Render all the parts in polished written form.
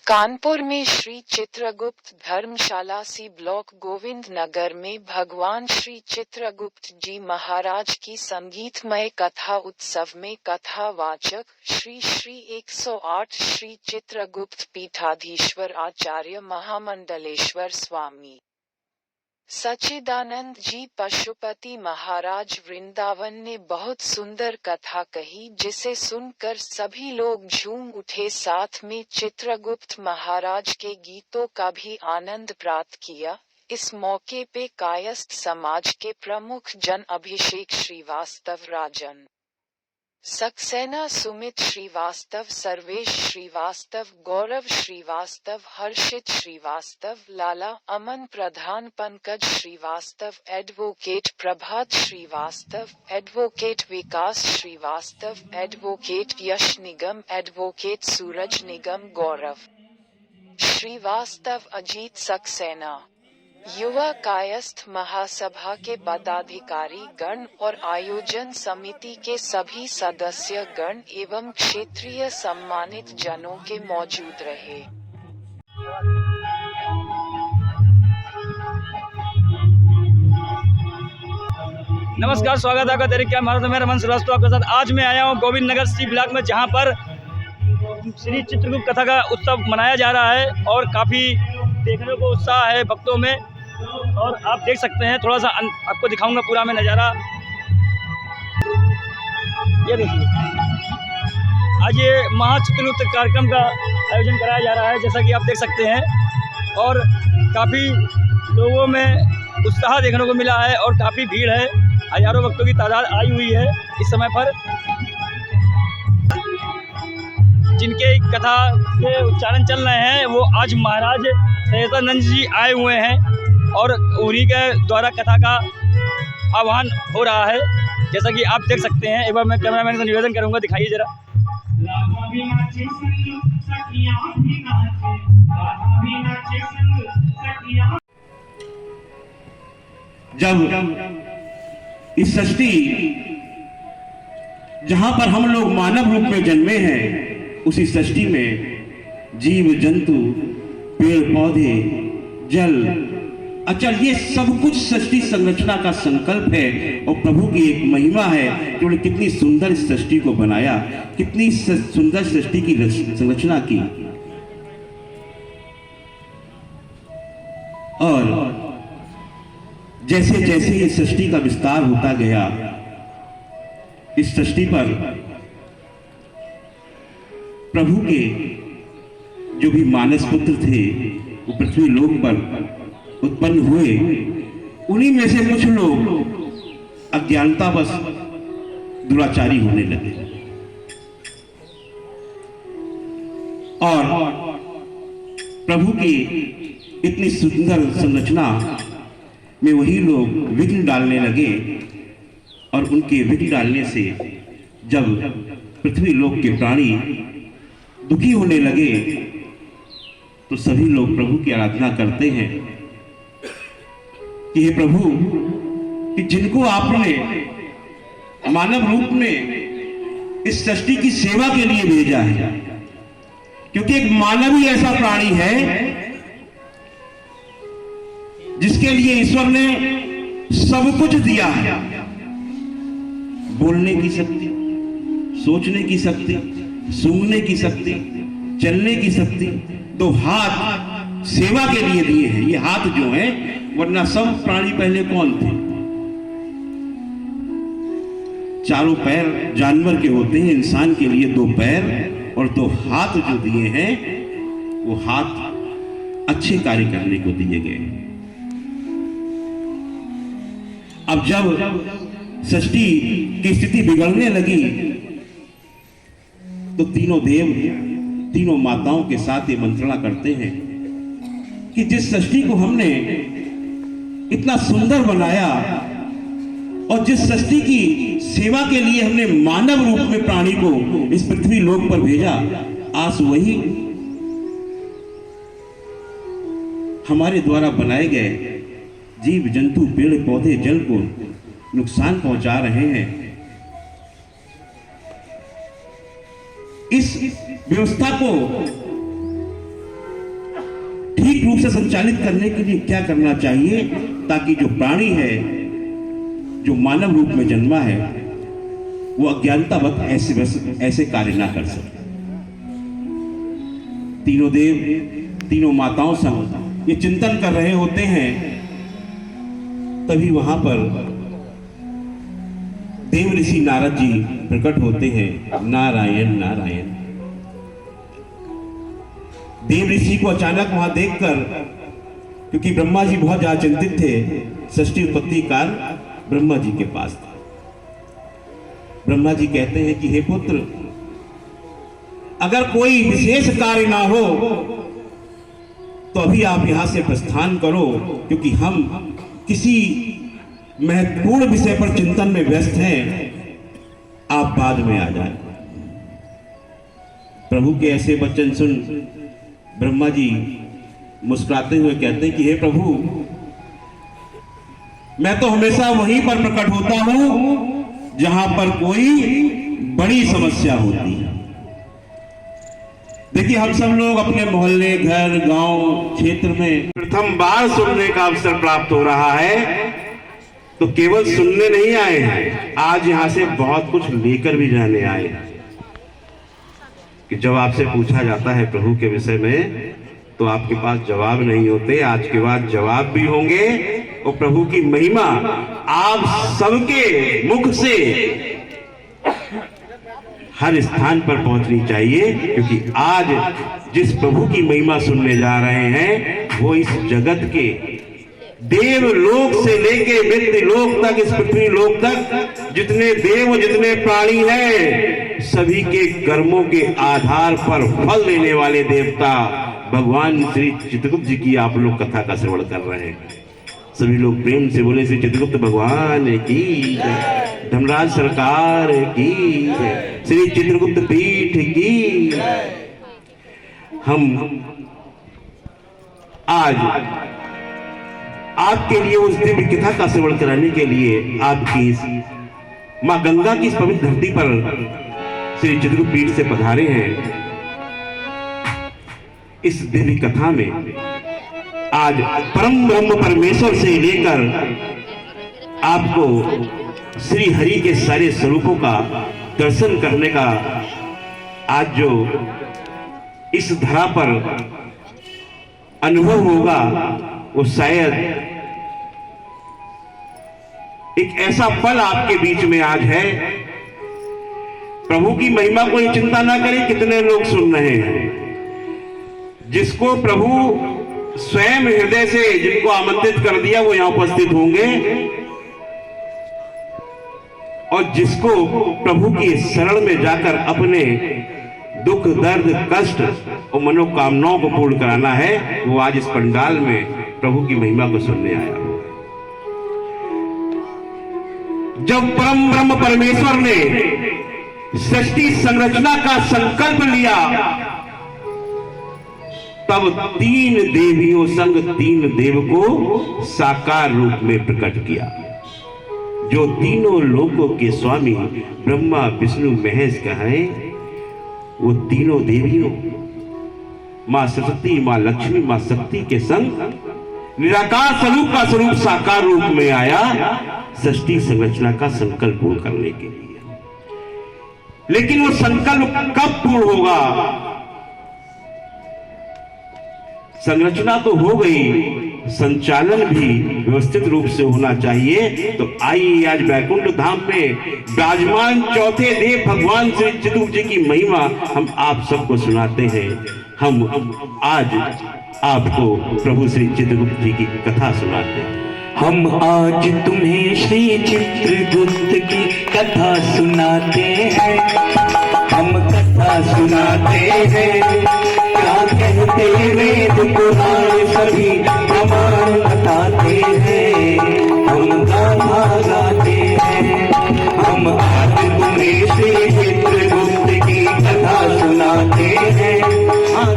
कानपुर में श्री चित्रगुप्त धर्मशाला C block Govind Nagar में भगवान श्री चित्रगुप्त जी महाराज की संगीतमय कथा उत्सव में कथावाचक श्री श्री 108 श्री चित्रगुप्त पीठाधीश्वर आचार्य महामंडलेश्वर स्वामी सच्चिदानंद जी पशुपति महाराज वृंदावन ने बहुत सुंदर कथा कही, जिसे सुनकर सभी लोग झूम उठे। साथ में चित्रगुप्त महाराज के गीतों का भी आनंद प्राप्त किया। इस मौके पे कायस्थ समाज के प्रमुख जन अभिषेक श्रीवास्तव, राजन सक्सेना, सुमित श्रीवास्तव, सर्वेश श्रीवास्तव, गौरव श्रीवास्तव, हर्षित श्रीवास्तव, लाला अमन प्रधान, पंकज श्रीवास्तव, एडवोकेट प्रभात श्रीवास्तव, एडवोकेट विकास श्रीवास्तव, एडवोकेट यश निगम, एडवोकेट सूरज निगम, गौरव श्रीवास्तव, अजीत सक्सेना, युवा कायस्थ महासभा के पदाधिकारी गण और आयोजन समिति के सभी सदस्य गण एवं क्षेत्रीय सम्मानित जनों के मौजूद रहे। नमस्कार, स्वागत है आपका तरीका भारत में रमन श्रीवास्तव आपके साथ। आज मैं आया हूँ गोविंद नगर सी ब्लॉक में, जहाँ पर श्री चित्रगुप्त कथा का उत्सव मनाया जा रहा है और काफ़ी देखने को उत्साह है भक्तों में। और आप देख सकते हैं, थोड़ा सा आपको दिखाऊंगा पूरा मैं नज़ारा। ये देखिए, आज ये महाचित्रगुप्त कार्यक्रम का आयोजन कराया जा रहा है, जैसा कि आप देख सकते हैं। और काफ़ी लोगों में उत्साह देखने को मिला है और काफ़ी भीड़ है। हजारों भक्तों की तादाद आई हुई है इस समय पर, जिनके कथा के उच्चारण चल रहे हैं। वो आज महाराज सच्चिदानंद जी आए हुए हैं और उन्हीं के द्वारा कथा का आह्वान हो रहा है, जैसा कि आप देख सकते हैं। एक बार मैं कैमरामैन से निवेदन करूंगा, दिखाइए जरा। जब इस सृष्टि जहां पर हम लोग मानव रूप में जन्मे हैं, उसी सृष्टि में जीव जंतु, पेड़ पौधे, जल अचल, ये सब कुछ सृष्टि संरचना का संकल्प है और प्रभु की एक महिमा है कि उन्होंने कितनी सुंदर इस सृष्टि को बनाया, कितनी सुंदर सृष्टि की संरचना की। और जैसे जैसे इस सृष्टि का विस्तार होता गया, इस सृष्टि पर प्रभु के जो भी मानस पुत्र थे वो पृथ्वी लोक पर उत्पन्न हुए। उन्हीं में से कुछ लोग अज्ञानतावश दुराचारी होने लगे और प्रभु की इतनी सुंदर संरचना में वही लोग विघ्न डालने लगे। और उनके विघ्न डालने से जब पृथ्वी लोक के प्राणी दुखी होने लगे, तो सभी लोग प्रभु की आराधना करते हैं कि हे प्रभु, कि जिनको आपने मानव रूप में इस सृष्टि की सेवा के लिए भेजा है, क्योंकि एक मानव ही ऐसा प्राणी है जिसके लिए ईश्वर ने सब कुछ दिया है। बोलने की शक्ति, सोचने की शक्ति, सूंघने की शक्ति, चलने की शक्ति, दो हाथ सेवा के लिए दिए हैं। ये हाथ जो है, वरना सब प्राणी पहले कौन थे? चारों पैर जानवर के होते हैं, इंसान के लिए दो पैर और दो हाथ जो दिए हैं, वो हाथ अच्छे कार्य करने को दिए गए। अब जब सृष्टि की स्थिति बिगड़ने लगी, तो तीनों देव, तीनों माताओं के साथ ये मंत्रणा करते हैं कि जिस सृष्टि को हमने इतना सुंदर बनाया और जिस सृष्टि की सेवा के लिए हमने मानव रूप में प्राणी को इस पृथ्वी लोक पर भेजा, आज वही हमारे द्वारा बनाए गए जीव जंतु, पेड़ पौधे, जल को नुकसान पहुंचा रहे हैं। इस व्यवस्था को ठीक रूप से संचालित करने के लिए क्या करना चाहिए, ताकि जो प्राणी है, जो मानव रूप में जन्मा है, वो अज्ञानतावत ऐसे कार्य ना कर सके। तीनों देव, तीनों माताओं संग ये चिंतन कर रहे होते हैं, तभी वहां पर देव ऋषि नारद जी प्रकट होते हैं। नारायण नारायण। देव ऋषि को अचानक वहां देखकर, क्योंकि ब्रह्मा जी बहुत ज्यादा चिंतित थे, सृष्टि उत्पत्ति काल ब्रह्मा जी के पास था। ब्रह्मा जी कहते हैं कि हे पुत्र, अगर कोई विशेष कार्य ना हो तो अभी आप यहां से प्रस्थान करो, क्योंकि हम किसी महत्वपूर्ण विषय पर चिंतन में व्यस्त हैं, आप बाद में आ जाए। प्रभु के ऐसे वचन सुन ब्रह्मा जी मुस्कुराते हुए कहते हैं कि हे प्रभु, मैं तो हमेशा वहीं पर प्रकट होता हूं जहां पर कोई बड़ी समस्या होती है। देखिए, हम सब लोग अपने मोहल्ले, घर, गांव, क्षेत्र में प्रथम बार सुनने का अवसर प्राप्त हो रहा है, तो केवल सुनने नहीं आए हैं, आज यहां से बहुत कुछ लेकर भी जाने आए हैं। कि जब आपसे पूछा जाता है प्रभु के विषय में, तो आपके पास जवाब नहीं होते। आज के बाद जवाब भी होंगे, और प्रभु की महिमा आप सबके मुख से हर स्थान पर पहुंचनी चाहिए, क्योंकि आज जिस प्रभु की महिमा सुनने जा रहे हैं, वो इस जगत के देव लोक से लेके मृत्यु लोक तक, इस पृथ्वी लोक तक जितने देव, जितने प्राणी हैं, सभी के कर्मों के आधार पर फल देने वाले देवता भगवान श्री चित्रगुप्त जी की आप लोग कथा का श्रवण कर रहे हैं। सभी लोग प्रेम से बोले श्री चित्रगुप्त भगवान की, धर्मराज सरकार की, श्री चित्रगुप्त पीठ की। हम आज आपके लिए उस दिव्य कथा का श्रवण कराने के लिए आपकी मां गंगा की इस पवित्र धरती पर श्री चित्रगुप्त पीठ से पधारे हैं। इस दिव्य कथा में आज परम ब्रह्म परमेश्वर से लेकर आपको श्री हरि के सारे स्वरूपों का दर्शन करने का आज जो इस धरा पर अनुभव होगा, वो शायद एक ऐसा पल आपके बीच में आज है। प्रभु की महिमा को ये चिंता ना करें कितने लोग सुन रहे हैं। जिसको प्रभु स्वयं हृदय से जिनको आमंत्रित कर दिया, वो यहां उपस्थित होंगे, और जिसको प्रभु की शरण में जाकर अपने दुख, दर्द, कष्ट और मनोकामनाओं को पूर्ण कराना है, वो आज इस पंडाल में प्रभु की महिमा को सुनने आया। जब परम ब्रह्म परमेश्वर ने सृष्टि संरचना का संकल्प लिया, तब तीन देवियों संग तीन देव को साकार रूप में प्रकट किया। जो तीनों लोकों के स्वामी ब्रह्मा, विष्णु, महेश कहें, वो तीनों देवियों मां सरस्वती, मां लक्ष्मी, मां शक्ति के संग निराकार स्वरूप का स्वरूप साकार रूप में आया, सृष्टि संरचना का संकल्प पूर्ण करने के लिए। लेकिन वो संकल्प कब पूर्ण होगा? संरचना तो हो गई, संचालन भी व्यवस्थित रूप से होना चाहिए। तो आइए आज वैकुंठ धाम में विराजमान चौथे देव भगवान श्री चित्रगुप्त जी की महिमा हम आप सबको सुनाते हैं। हम आज आपको प्रभु श्री चित्रगुप्त जी की कथा सुनाते हैं। हम आज तुम्हें श्री चित्रगुप्त की कथा सुनाते हैं। हम कथा सुनाते हैं, क्या कहते वेद पुराण सभी प्रमाण बताते हैं। हम गाथा गाते हैं। हम आज तुम्हें श्री चित्रगुप्त की कथा सुनाते हैं।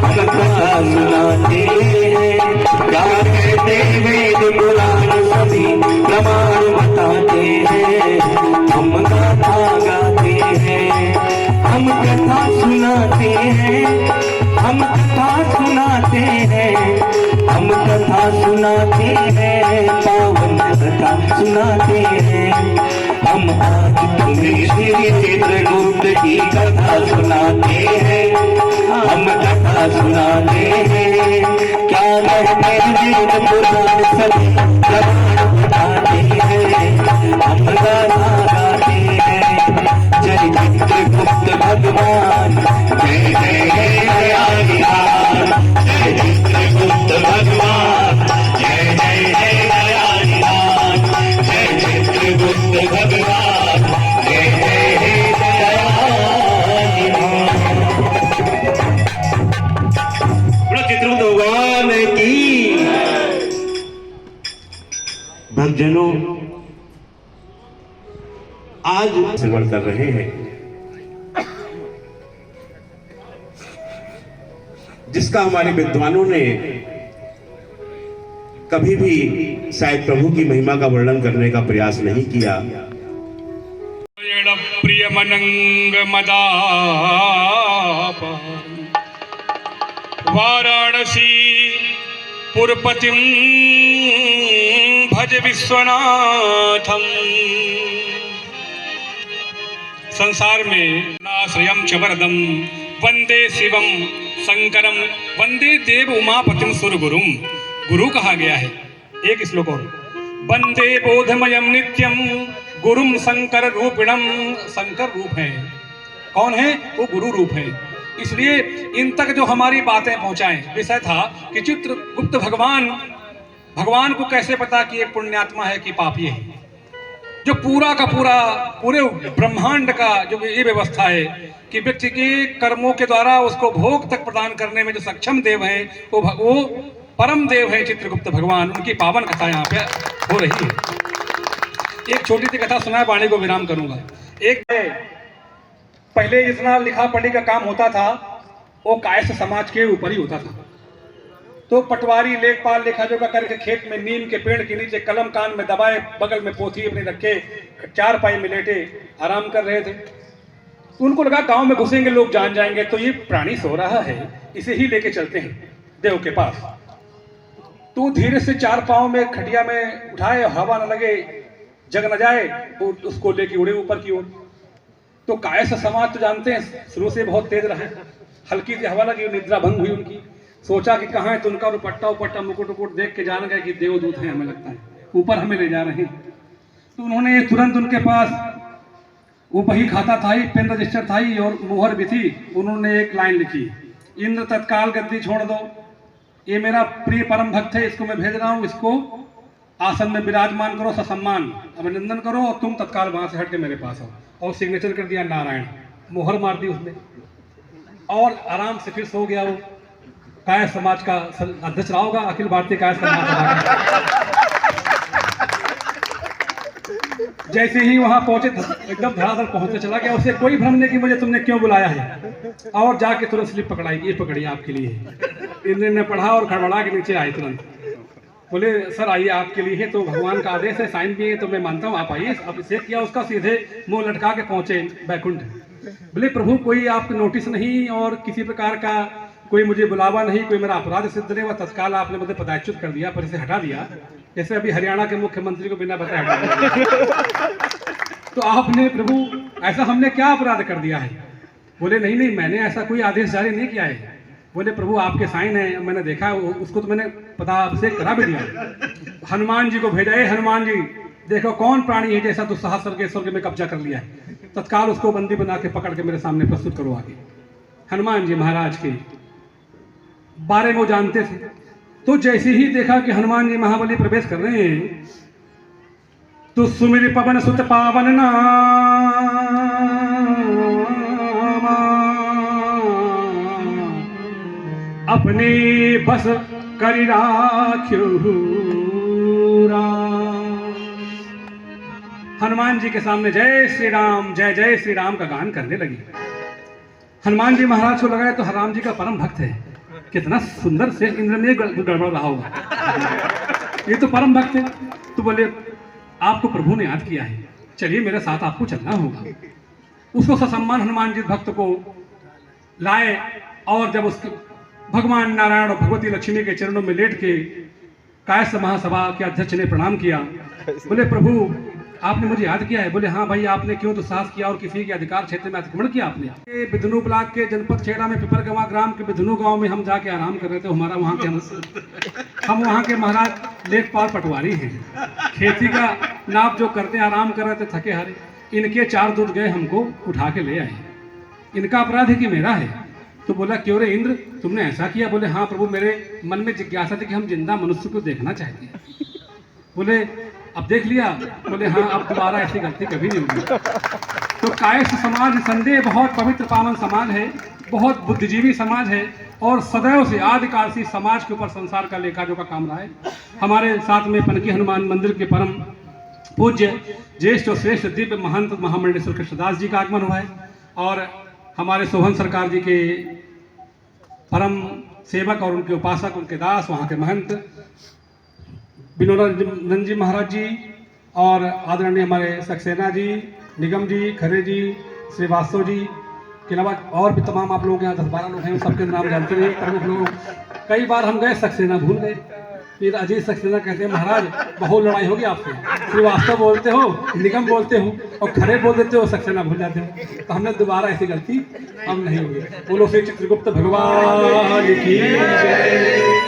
कथा सुनाते हैं, क्या कहते वेद पुराण सभी प्रमाण बताते हैं। हम गाथा गाते हैं, हम कथा सुनाते हैं। हम कथा सुनाते हैं, सुनाते हैं, पावन कथा सुनाते हैं। हम आज तुम्हें श्री चित्रगुप्त की कथा सुनाते हैं, हम कथा सुनाते हैं। क्या कहते वेद पुराण सभी प्रमाण बताते हैं, हम गाना गाते हैं। जय चित्रगुप्त भगवान, जय जय दयानिधान, जय चित्रगुप्त भगवान, जय जय दयानिधान, जय चित्रगुप्त भगवान, जय जय दयानिधान। चित्रगुप्त भगवान की। भक्तजनों, आज श्रवण कर रहे हैं जिसका हमारे विद्वानों ने कभी भी शायद प्रभु की महिमा का वर्णन करने का प्रयास नहीं किया। प्रिय मनंग मदाप वाराणसी पुरपतिम भज विश्वनाथम। संसार में नाश्रयम च वरदम वंदे शिवम शंकरम वंदे देव उमापतिम सुरगुरुम। गुरु कहा गया है। एक श्लोक और, वंदे बोधमयम नित्यम गुरुम शंकर रूपिणम। शंकर रूप है। कौन है वो? गुरु रूप है। इसलिए इन तक जो हमारी बातें पहुंचाएं। विषय था कि चित्रगुप्त भगवान को कैसे पता कि ये पुण्यात्मा है कि पापी है। जो पूरा का पूरा पूरे ब्रह्मांड का जो ये व्यवस्था है कि व्यक्ति के कर्मों के द्वारा उसको भोग तक प्रदान करने में जो सक्षम देव हैं वो परम देव है चित्रगुप्त भगवान। उनकी पावन कथा यहाँ पे हो रही है। एक छोटी सी कथा सुनाए, वाणी को विराम करूंगा। एक पहले जितना लिखा पढ़ी का काम होता था वो कायस्थ समाज के ऊपर ही होता था। तो पटवारी लेखपाल लेखा जोखा करके खेत में नीम के पेड़ के नीचे कलम कान में दबाए, बगल में पोथी अपने रखे, चारपाई में लेटे आराम कर रहे थे। तो उनको लगा गांव में घुसेंगे लोग जान जाएंगे, तो ये प्राणी सो रहा है, इसे ही लेके चलते हैं देव के पास। तो धीरे से चार पांव में खटिया में उठाए, हवा न लगे, जग न जाए, तो उसको लेके उड़े ऊपर की ओर। तो कायस्थ समाज तो जानते हैं शुरू से बहुत तेज रहे। हल्की सी हवा लगी, निद्रा भंग हुई उनकी। सोचा कि कहाँ है, तो उनका दुपट्टा मुकुट उकुट देख के जान गए कि देवदूत हैं, हमें लगता है ऊपर हमें ले जा रहे हैं। तो उन्होंने तुरंत उनके पास वो बही खाता था ही, पेन रजिस्टर था ही और मोहर भी थी। उन्होंने एक लाइन लिखी, इंद्र तत्काल गद्दी छोड़ दो, ये मेरा प्रिय परम भक्त है, इसको मैं भेज रहा हूँ, इसको आसन में विराजमान करो, ससम्मान अभिनंदन करो और तुम तत्काल वहां से हट के मेरे पास आओ। और सिग्नेचर कर दिया नारायण, मोहर मार दी उसने और आराम से फिर सो गया। वो कायस्थ समाज का अध्यक्ष रहा होगा, अखिल भारतीय कायस्थ समाज। जैसे ही वहां पहुंचे एकदम धड़ाधड़ पहुंचते चला गया। उसे कोई भ्रम नहीं कि मुझे तुमने क्यों बुलाया है। और जाके तुरंत स्लिप पकड़ाई, ये पकड़िए आपके लिए। इंद्र ने पढ़ा और खड़बड़ा के नीचे आए तुरंत। बोले सर आइए आपके लिए है, तो भगवान का आदेश है, साइन भी है, तो मैं मानता हूँ आप आइए। अब चेक किया उसका, सीधे मुंह लटका के पहुंचे बैकुंठ। बोले प्रभु कोई आपको नोटिस नहीं और किसी प्रकार का कोई मुझे बुलावा नहीं, कोई मेरा अपराध सिद्ध नहीं हुआ, तत्काल आपने मुझे पदच्युत कर दिया, पर इसे हटा दिया, जैसे अभी हरियाणा के मुख्यमंत्री को बिना बताए हटा दिया। तो आपने प्रभु ऐसा हमने क्या अपराध कर दिया है? बोले नहीं नहीं, मैंने ऐसा कोई आदेश जारी नहीं किया है। बोले प्रभु आपके साइन है, मैंने देखा, उसको तो मैंने पता से करा भी दिया। हनुमान जी को भेजा है, हनुमान जी देखो कौन प्राणी है जैसा दुस्साहस करके स्वर्ग में कब्जा कर लिया है, तत्काल उसको बंदी बना के पकड़ के मेरे सामने प्रस्तुत करो आगे। हनुमान जी महाराज के बारे में वो जानते थे। तो जैसे ही देखा कि हनुमान जी महाबली प्रवेश कर रहे हैं, तो सुमिर पवन सुत पावन नाम अपने बस करि राख्यो राम। हनुमान जी के सामने जय श्री राम, जय जय श्री राम का गान करने लगी। हनुमान जी महाराज को लगा तो राम जी का परम भक्त है, कितना सुंदर से इंद्र में गड़बड़ रहा होगा, ये तो परम भक्त है। तो बोले आपको प्रभु ने याद किया है, चलिए मेरे साथ आपको चलना होगा। उसको ससम्मान हनुमान जी भक्त को लाए और जब उसके भगवान नारायण और भगवती लक्ष्मी के चरणों में लेट के कायस्थ महासभा के अध्यक्ष ने प्रणाम किया। बोले प्रभु आपने मुझे याद किया है? बोले हाँ भाई, आपने क्यों दुस्साहस किया और किसी के अधिकार क्षेत्र में अतिक्रमण किया आपने। बिधनु ब्लॉक के जनपद छेड़ा में पिपरगवा ग्राम के बिधनु गांव में हम जाके आराम कर रहे थे। हमारा वहाँ के हम वहाँ के महाराज लेखपाल पटवारी हैं, खेती का नाप जो करते हैं, आराम कर रहे थे थके हारे। इनके 4 दूत गए हमको उठा के ले आए। इनका अपराध है कि मेरा है? तो बोला क्यों रे इंद्र, तुमने ऐसा किया? बोले हाँ प्रभु, मेरे मन में जिज्ञासा थी कि हम जिंदा मनुष्य को देखना चाहते हैं। बोले अब देख लिया? बोले हाँ, अब दोबारा ऐसी गलती कभी नहीं होगी। तो कायस्थ समाज संदेह बहुत पवित्र पावन समाज है, बहुत बुद्धिजीवी समाज है और सदैव से आदिकाल से समाज के ऊपर संसार का लेखा जोखा काम रहा है। हमारे साथ में पनकी हनुमान मंदिर के परम पूज्य ज्येष्ठ और श्रेष्ठ दिव्य महंत महामंडलेश्वर कृष्णदास जी का आगमन हुआ है और हमारे शोभन सरकार जी के परम सेवक और उनके उपासक, उनके दास, वहाँ के महंत विनोदानंद जी महाराज जी और आदरणीय हमारे सक्सेना जी, निगम जी, खरे जी, श्रीवास्तव जी के अलावा और भी तमाम आप लोग यहाँ 10-12 लोग हैं, सबके नाम जानते हैं। प्रमुख लोग, कई बार हम गए सक्सेना भूल गए, फिर अजीत सक्सेना कहते हैं महाराज बहुत लड़ाई होगी आपसे, श्रीवास्तव बोलते हो, निगम बोलते हो और खरे बोल देते हो, सक्सेना भूल जाते हो। तो हमने दोबारा ऐसी गलती हम नहीं होगी। बोलो श्री चित्रगुप्त भगवान की जय।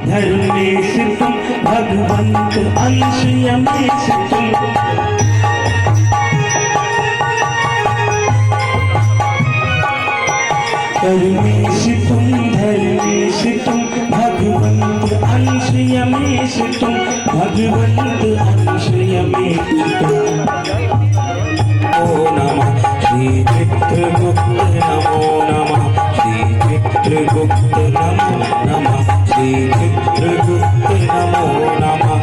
धर्मेश तुम भगवंत अंश यमेश तुम, धर्मेश तुम भगवंत अंश यमेश तुम, भगवंत अंश यमेश तुम। नमो नमः श्री चित्रगुप्त, नमो नमः श्री चित्रगुप्त, नमो नमः श्री चित्रगुप्त, नमो नमः।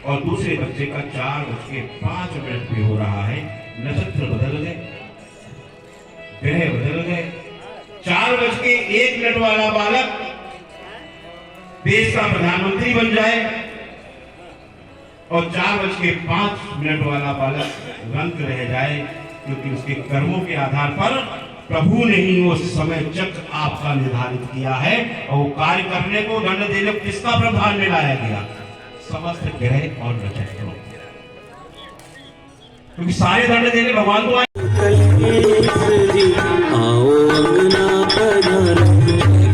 और दूसरे बच्चे का 4:05 पे हो रहा है। नक्षत्र बदल गए, ग्रह बदल गए। 4:01 वाला बालक देश का प्रधानमंत्री बन जाए और 4:05 वाला बालक रंक रह जाए, क्योंकि उसके कर्मों के आधार पर प्रभु ने ही वो समय चक्र आपका निर्धारित किया है और वो कार्य करने को, दंड देने को किसका प्रावधान में लाया गया? समस्त ग्रह और नक्षत्रों, क्योंकि सारे दंड देने भगवान को आओ अंगना पधारो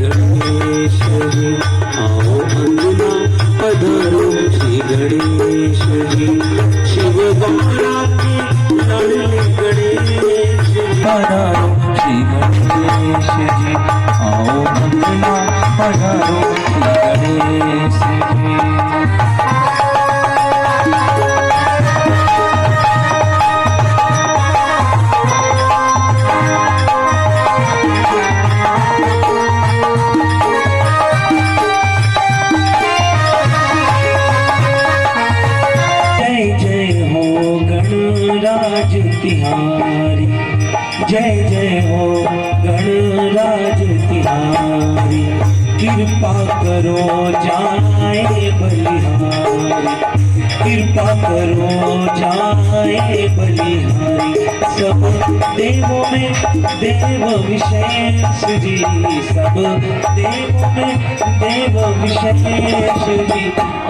गणेश जी, आओ अंगना पधारो श्री गणेश जी, शिव बाला के लाडले गणेश जी, पधारो श्री गणेश जी, आओ अंगना पधारो श्री गणेश जी। जय जय हो गणराज जय जय हो गणराज तिहारी, कृपा करो जाए बलिहारी, कृपा करो जाए बलिहारी। सब देवों में देव विशेष जी, सब देवों में देव विशेष जी।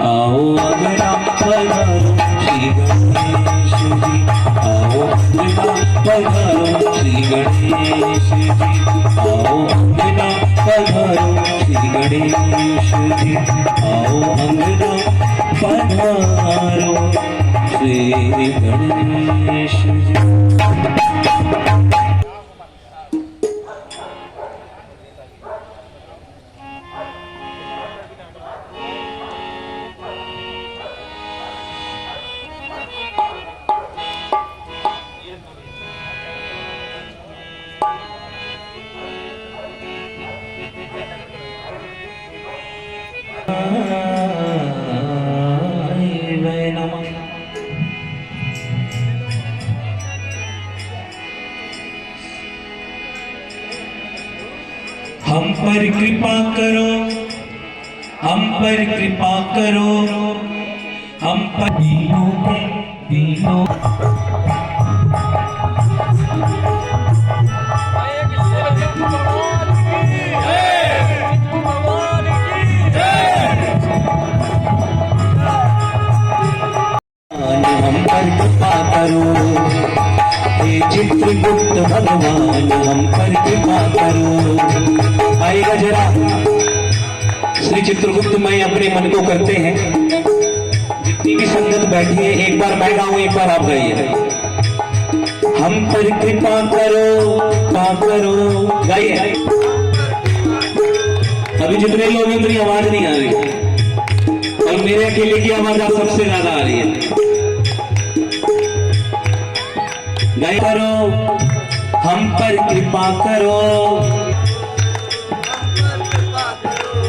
आओ अगरा पधारो श्री गणेश जी, आओ अगरा पधारो श्री गणेश जी, आओ अगरा पधारो श्री गणेश जी, आओ अगरा पधारो श्री गणेश जी। हम पर कृपा करो, हम पर कृपा करो, हम पर दीनों के दीनों। हम पर कृपा करो, हे चित्रगुप्त भगवान हम पर कृपा करो। आएगा जरा श्री चित्रगुप्त मैं अपने मन को करते हैं, जितनी भी संगत बैठी है एक बार मैं गाऊं एक बार आप गाइए। हम पर कृपा करो गाइए। अभी जितने लोग हैं उतनी आवाज नहीं आ रही और मेरे अकेले की आवाज आप सबसे ज्यादा आ रही है। गाय करो, हम पर कृपा करो।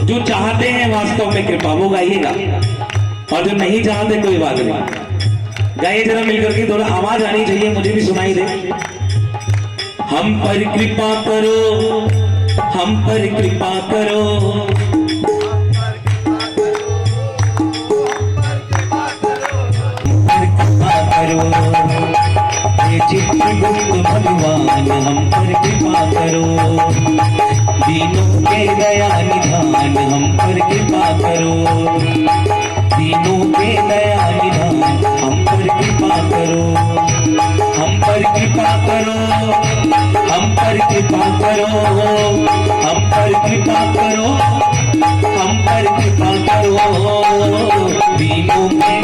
जो चाहते हैं वास्तव में कृपा वो गाइएगा, और जो नहीं चाहते कोई बात नहीं। गाइए जरा मिलकर के, थोड़ा आवाज आनी चाहिए, मुझे भी सुनाई दे। हम पर कृपा करो, हम पर कृपा करो, चित्रगुप्त भगवान हम पर कृपा करो। दीनों के दया निधान हम पर कृपा करो, दीनों के दया निधान हम पर कृपा करो। हम पर कृपा करो, हम पर कृपा करो, हम पर कृपा करो, हम पर कृपा करो। दीनों के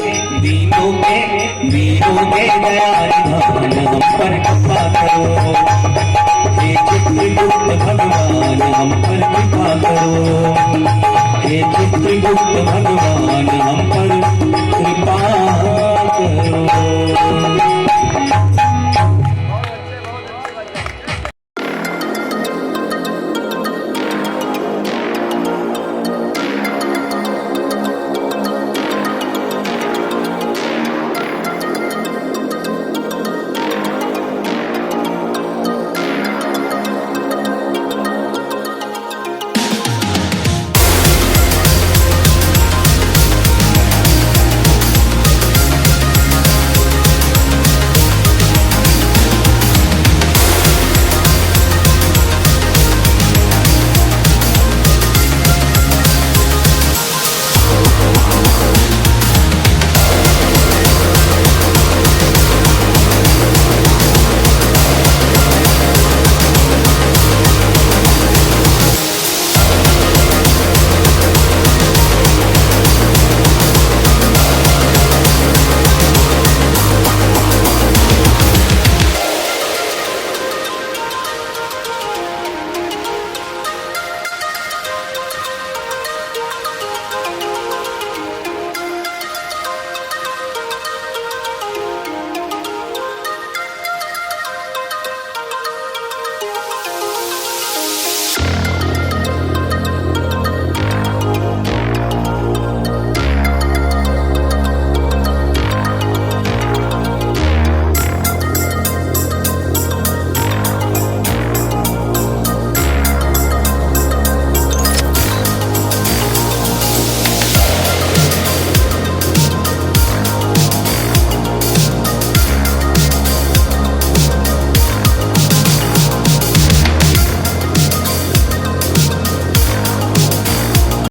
दीनों के दीनों के दया निधान हम पर कृपा करो। हे चित्रगुप्त भगवान हम पर कृपा करो, हे चित्रगुप्त भगवान हम पर कृपा करो।